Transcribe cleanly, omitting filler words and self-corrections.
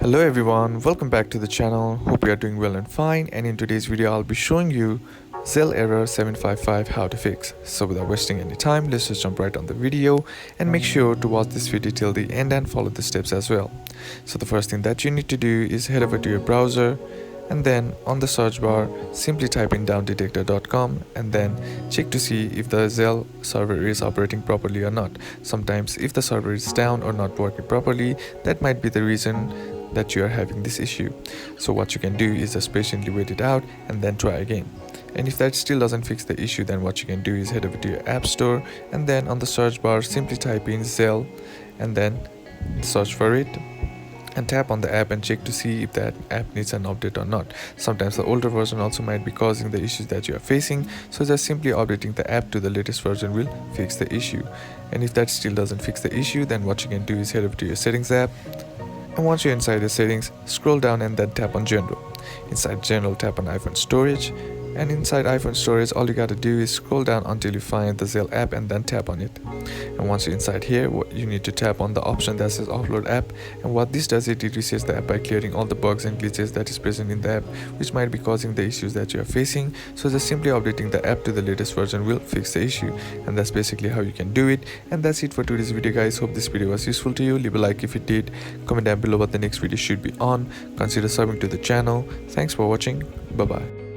Hello everyone, welcome back to the channel. Hope you are doing well and fine, and in today's video I'll be showing you Zelle error 755 how to fix. So without wasting any time, let's just jump right on the video and make sure to watch this video till the end and follow the steps as well. So the first thing that you need to do is head over to your browser, and then on the search bar simply type in downdetector.com and then check to see if the Zelle server is operating properly or not. Sometimes if the server is down or not working properly, that might be the reason that you are having this issue. So what you can do is just patiently wait it out and then try again. And if that still doesn't fix the issue, then what you can do is head over to your app store, and then on the search bar simply type in Zelle and then search for it and tap on the app and check to see if that app needs an update or not. Sometimes the older version also might be causing the issues that you are facing, so just simply updating the app to the latest version will fix the issue. And if that still doesn't fix the issue, then what you can do is head over to your settings app, and once you're inside the settings, scroll down and then tap on general. Inside general, tap on iPhone storage, and inside iPhone storage all you gotta do is scroll down until you find the Zelle app and then tap on it. And once you're inside here, you need to tap on the option that says upload app, and what this does, it resets the app by clearing all the bugs and glitches that is present in the app, which might be causing the issues that you are facing. So just simply updating the app to the latest version will fix the issue, and that's basically how you can do it. And that's it for today's video, guys. Hope this video was useful to you. Leave a like if it did, comment down below what the next video should be on, consider subbing to the channel. Thanks for watching. Bye bye.